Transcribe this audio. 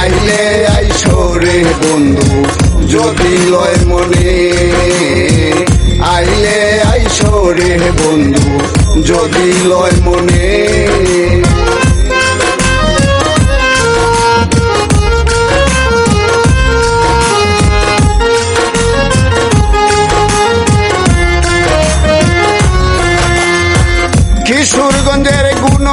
আইলে আইসো রে বন্ধু যদি লয় মনে, আইলে আইসো রে বন্ধু যদি লয় মনে। কিশোরগঞ্জের গুণ